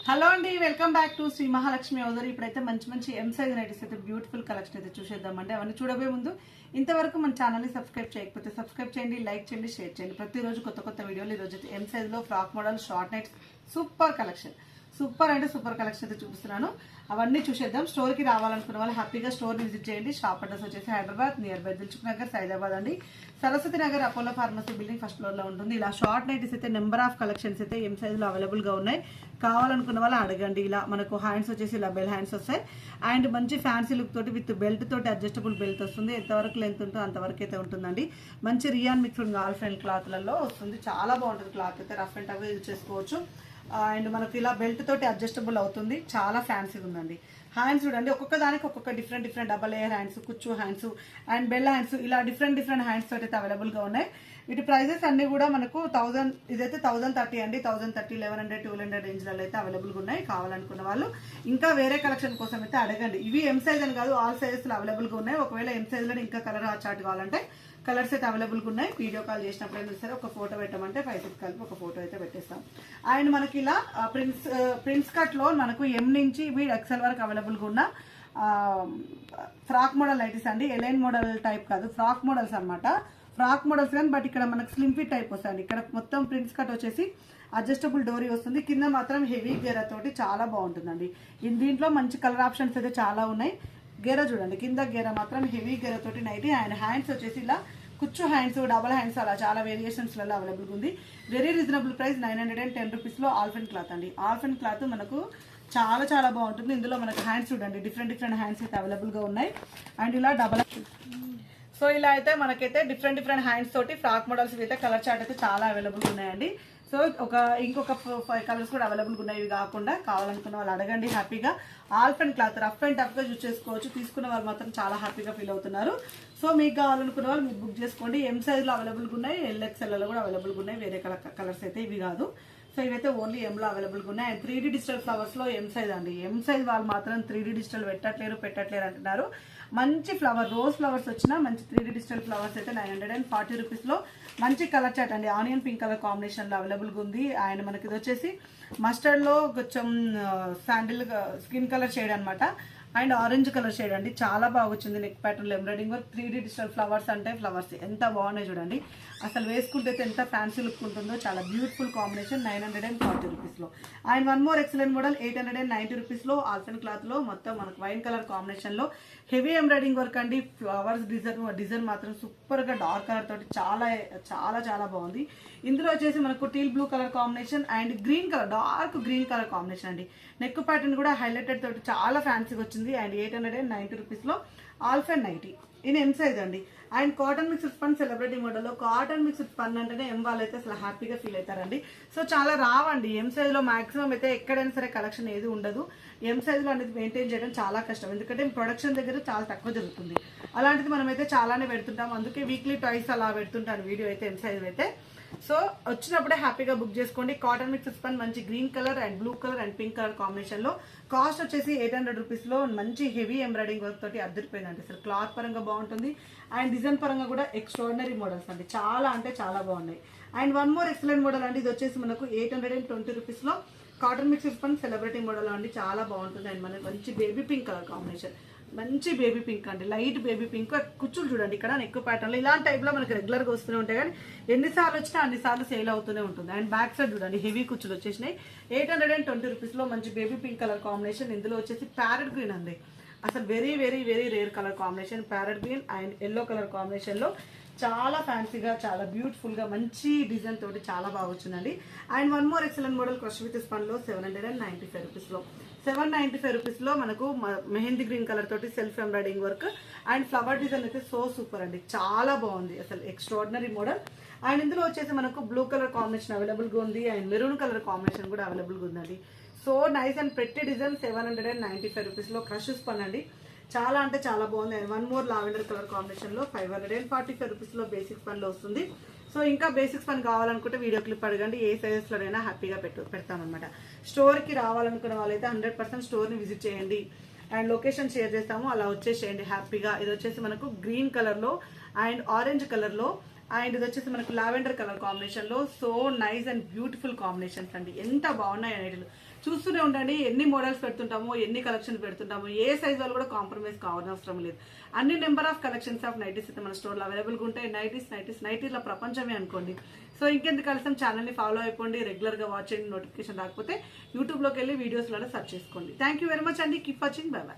Hello అండి, welcome back to Shri Mahalakshmi hosiery. ఇప్పుడైతే మంచి మంచి ఎం సైజ్ నైటీస్ అయితే బ్యూటిఫుల్ కలెక్షన్ అయితే చూసేద్దామండి. అవన్నీ చూడబోయే ముందు ఇంతవరకు మన ఛానల్ని సబ్స్క్రైబ్ చేయకపోతే సబ్స్క్రైబ్ చేయండి, లైక్ చేయండి, షేర్ చేయండి. ప్రతిరోజు కొత్త కొత్త వీడియోలు. ఈరోజు అయితే ఎం సైజ్లో frock model short nights super collection, super అంటే సూపర్ కలెక్షన్ అయితే చూపిస్తున్నాను. అవన్నీ చూసేద్దాం. స్టోర్కి రావాలనుకున్న వాళ్ళు హ్యాపీగా స్టోర్ని విజిట్ చేయండి. షాప్ అడ్రస్ వచ్చేసి హైదరాబాద్ నియర్ బై దిల్సుఖ్ నగర్, సైదాబాద్ అండి. Saraswati Nagar Apollo pharmacy building first ఫ్లోర్లో ఉంటుంది. ఇలా షార్ట్ నైటీస్ అయితే నెంబర్ ఆఫ్ కలెక్షన్స్ అయితే ఎం సైజులో అవైలబుల్గా ఉన్నాయి. కావాలనుకున్న వాళ్ళు అడగండి. ఇలా మనకు హ్యాండ్స్ వచ్చేసి ఇలా బెల్ హ్యాండ్స్ వస్తాయి అండ్ మంచి ఫ్యాన్సీ లుక్ తోటి విత్ బెల్ట్ తోటి అడ్జస్టబుల్ బెల్ట్ వస్తుంది. ఎంతవరకు లెంత్ ఉంటుందో అంతవరకు అయితే ఉంటుందండి. మంచి రియాన్ మిక్స్డ్ గాల్ ఫ్రెండ్ క్లాత్లలో వస్తుంది. చాలా బాగుంటుంది క్లాత్ అయితే. రఫ్ అండ్ టఫ్గా యూజ్ చేసుకోవచ్చు. అండ్ మనకి ఇలా బెల్ట్ తోటి అడ్జస్టబుల్ అవుతుంది. చాలా ఫ్యాన్సీగా ఉందండి. హ్యాండ్స్ చూడండి, ఒక్కొక్క దానికి ఒక్కొక్క డిఫరెంట్ డబల్ లేయర్ హ్యాండ్స్, కుచ్చు హ్యాండ్స్ అండ్ బెల్ హ్యాండ్స్, ఇలా డిఫరెంట్ హ్యాండ్స్ తోటి అయితే అవైలబుల్గా ఉన్నాయి. వీటి ప్రైజెస్ అన్ని కూడా మనకు 1000, ఇదైతే 1030 అండి. 1030, 1100, 1200 రేంజ్లలో అయితే అవైలబుల్గా ఉన్నాయి. కావాలనుకున్న వాళ్ళు ఇంకా వేరే కలెక్షన్ కోసం అయితే అడగండి. ఇవి ఎం సైజ్ అని కాదు, ఆల్ సైజెస్లో అవైలబుల్గా ఉన్నాయి. ఒకవేళ ఎం సైజ్లో ఇంకా కలర్ చార్ట్ కావాలంటే కలర్స్ అయితే అవైలబుల్గా ఉన్నాయి. వీడియో కాల్ చేసినప్పుడు అయినా సరే ఒక ఫోటో పెట్టమంటే 5 కలిపి ఒక ఫోటో అయితే పెట్టేస్తాం. అండ్ మనకి ఇలా ప్రిన్స్ కట్లో మనకు ఎం నుంచి ఎక్సెల్ వరకు అవైలబుల్గా ఉన్న ఫ్రాక్ మోడల్ నైటీస్ అండి. ఎలైన్ మోడల్ టైప్ కాదు, ఫ్రాక్ మోడల్స్ అనమాట. ఫ్రాక్ మోడల్స్ కానీ బట్ ఇక్కడ మనకు స్లిమ్ ఫిట్ టైప్ వస్తుంది. ఇక్కడ మొత్తం ప్రిన్స్ కట్ వచ్చేసి అడ్జస్టబుల్ డోరీ వస్తుంది. కింద మాత్రం హెవీ గేరా తోటి చాలా బాగుంటుందండి. దీంట్లో మంచి కలర్ ఆప్షన్స్ అయితే చాలా ఉన్నాయి. గేరా చూడండి, కింద గేరా మాత్రం హెవీ గేరా తోటి నైటీ. అండ్ హ్యాండ్స్ వచ్చేసి ఇలా కుచ్చు హ్యాండ్స్, డబల్ హ్యాండ్స్, అలా చాలా వేరియేషన్స్లలో అవైలబుల్గా ఉంది. వెరీ రీజనబుల్ ప్రైస్ 910 రూపీస్లో ఆల్ఫెన్ క్లాత్ అండి. ఆల్ఫెన్ క్లాత్ మనకు చాలా బాగుంటుంది. ఇందులో మనకు హ్యాండ్స్ చూడండి, డిఫరెంట్ హ్యాండ్స్ అయితే అవైలబుల్గా ఉన్నాయి. అండ్ ఇలా డబల్, సో ఇలా అయితే మనకైతే డిఫరెంట్ హ్యాండ్స్ తోటి ఫ్రాక్ మోడల్స్ అయితే కలర్ చార్ట్ అయితే చాలా అవైలబుల్గా ఉన్నాయండి. సో ఇంకొక 5 కలర్స్ కూడా అవైలబుల్గా ఉన్నాయి. ఇవి కాకుండా కావాలనుకున్న వాళ్ళు అడగండి హ్యాపీగా. ఆల్ఫెన్ క్లాత్ రఫ్ అండ్ టఫ్గా యూజ్ చేసుకోవచ్చు. తీసుకున్న వాళ్ళు మాత్రం చాలా హ్యాపీగా ఫీల్ అవుతున్నారు. సో మీకు కావాలనుకున్న వాళ్ళు మీరు బుక్ చేసుకోండి. ఎం సైజ్లో అవైలబుల్గా ఉన్నాయి, ఎల్ఎక్స్ఎల్లో కూడా అవైలబుల్గా ఉన్నాయి. వేరే కలర్స్ అయితే ఇవి కాదు. సో ఇవైతే ఓన్లీ ఎంలో అవైలబుల్గా ఉన్నాయి. అండ్ 3D డిజిటల్ ఫ్లవర్స్లో ఎం సైజ్ అండి. ఎం సైజ్ వాళ్ళు మాత్రం 3D డిజిటల్ పెట్టట్లేరు అంటున్నారు. మంచి ఫ్లవర్, రోజ్ ఫ్లవర్స్ వచ్చిన మంచి 3D డిజిటల్ ఫ్లవర్స్ అయితే 940 రూపీస్లో మంచి కలర్ చాట్ అండి. ఆనియన్ పింక్ కలర్ కాంబినేషన్లో అవైలబుల్గా ఉంది. అండ్ మనకి ఇది వచ్చేసి మస్టర్డ్లో కొంచెం శాండిల్ స్కిన్ కలర్ షేడ్ అనమాట. అండ్ ఆరెంజ్ కలర్ షేడ్ అండి. చాలా బాగా వచ్చింది. నెక్ ప్యాటర్న్లో embroidering work, 3D digital flowers అంటే ఫ్లవర్స్ ఎంత బాగున్నాయి చూడండి. అసలు వేసుకుంటే ఎంత ఫ్యాన్సీ లుక్ ఉంటుందో. చాలా బ్యూటిఫుల్ కాంబినేషన్ 940 రూపీస్లో. And one more excellent model 890 రూపీస్లో ఆల్ఫెన్ క్లాత్లో మొత్తం మనకు వైన్ కలర్ కాంబినేషన్లో హెవీ ఎంబ్రాయిడింగ్ వర్క్ అండి. ఫ్లవర్స్ డిజైన్ మాత్రం సూపర్గా డార్క్ కలర్ తోటి చాలా బాగుంది. ఇందులో వచ్చేసి మనకు teal blue colour combination and green colour, dark green colour combination అండి. నెక్ ప్యాటర్న్ కూడా హైలైటెడ్ తోటి చాలా ఫ్యాన్సీగా వచ్చింది. అండ్ 890 రూపీస్లో ఆల్ఫెన్ నైటీ ఇన్ ఎం సైజ్ అండి. And cotton mixed spun celebrity మోడల్లో. కాటన్ మిక్స్డ్ స్పన్ అంటేనే ఎం వాళ్ళు అయితే అసలు హ్యాపీగా ఫీల్ అవుతారండి. సో చాలా రావండి ఎం సైజ్లో. మాక్సిమం అయితే ఎక్కడైనా సరే కలెక్షన్ ఏది ఉండదు. ఎం సైజ్లో అనేది మెయింటైన్ చేయడం చాలా కష్టం, ఎందుకంటే ప్రొడక్షన్ దగ్గర చాలా తక్కువ జరుగుతుంది. అలాంటిది మనం అయితే చాలానే పెడుతుంటాం. అందుకే వీక్లీ ట్వైస్ అలా పెడుతుంటాను వీడియో అయితే ఎం సైజ్ అయితే. సో వచ్చినప్పుడే హ్యాపీగా బుక్ చేసుకోండి. కాటన్ మిక్స్ స్పన్ మంచి green colour and blue colour and pink colour కాంబినేషన్లో. కాస్ట్ వచ్చేసి 800 రూపీస్లో మంచి హెవీ ఎంబ్రాయిడింగ్ వర్క్ తోటి అద్దరిపోయిందండి. అసలు క్లాత్ పరంగా బాగుంటుంది అండ్ డిజైన్ పరంగా కూడా ఎక్స్ట్రాడినరీ మోడల్స్ అండి. చాలా బాగున్నాయి. And one more excellent model అండి. ఇది వచ్చేసి మనకు 820 రూపీస్లో cotton mix spun celebrity model అండి. చాలా బాగుంటుంది. అండ్ మనకి మంచి బేబీ పింక్ కలర్ కాంబినేషన్, మంచి బేబీ పింక్ అండి. Light baby pink. కుచ్చులు చూడండి ఇక్కడ నెక్ ప్యాటర్న్లో. ఇలాంటి టైప్లో మనకి రెగ్యులర్గా వస్తూనే ఉంటాయి, కానీ ఎన్నిసార్లు వచ్చినా అన్నిసార్లు సేల్ అవుతూనే ఉంటుంది. అండ్ బ్యాక్ సైడ్ చూడండి హెవీ కుచ్చులు వచ్చేసినాయి. 820 రూపీస్లో మంచి బేబీ పింక్ కలర్ కాంబినేషన్. ఇందులో వచ్చేసి ప్యారెట్ గ్రీన్ అండి. అసలు very rare colour combination. Parrot green and yellow colour కాంబినేషన్లో చాలా ఫ్యాన్సీగా, చాలా బ్యూటిఫుల్గా మంచి డిజైన్ తోటి చాలా బాగా వచ్చిందండి. And one more excellent model crush with స్పన్లో 795 రూపీస్లో. 795 రూపీస్లో మనకు మెహందీ గ్రీన్ కలర్ తోటి self embroidering work and flower design అయితే సో సూపర్ అండి. చాలా బాగుంది, అసలు ఎక్స్ట్రాడినరీ మోడల్. అండ్ ఇందులో వచ్చేసి మనకు బ్లూ కలర్ కాంబినేషన్ అవైలబుల్గా ఉంది అండ్ మెరూన్ కలర్ కాంబినేషన్ కూడా అవైలబుల్గా ఉందండి. So nice and pretty design. 795 రూపీస్లో క్రష్ స్పన్ అండి. చాలా బాగుంది. And one more lavender colour కాంబినేషన్లో 545 రూపీస్లో బేసిక్ స్పన్లో వస్తుంది. సో ఇంకా బేసిక్స్ పని కావాలనుకుంటే వీడియో క్లిప్ అడగండి. ఏ సైజెస్లోనైనా హ్యాపీగా పెడతామన్నమాట. స్టోర్కి రావాలనుకున్న వాళ్ళైతే 100% స్టోర్ని విజిట్ చేయండి. అండ్ లొకేషన్ షేర్ చేస్తాము, అలా వచ్చేసేయండి హ్యాపీగా. ఇది వచ్చేసి మనకు గ్రీన్ కలర్లో అండ్ ఆరెంజ్ కలర్లో అండ్ ఇది వచ్చేసి మనకు లావెండర్ కలర్ కాంబినేషన్ లో so nice and beautiful combinations అండి. ఎంత బాగున్నాయి అనేది చూస్తూనే ఉండండి, ఎన్ని మోడల్స్ పెడుతుంటామో, ఎన్ని కలెక్షన్ పెడుతుంటామో. ఏ సైజ్ వాళ్ళు కూడా కాంప్రమైజ్ కావనవసరం లేదు. అన్ని number of collections of nighties అయితే మన స్టోర్లో అవైలబుల్గా ఉంటాయి. నైటీల ప్రపంచమే అనుకోండి. సో ఇంకెందుకు కలిసాం, ఛానల్ని ఫాలో అయిపోండి, రెగ్యులర్గా వాచ్ చేయండి. నోటిఫికేషన్ రాకపోతే యూట్యూబ్లోకి వెళ్ళి వీడియోస్లలో సెర్చ్ చేసుకోండి. థ్యాంక్ యూ వెరీ మచ్ అండి. Keep watching. By by.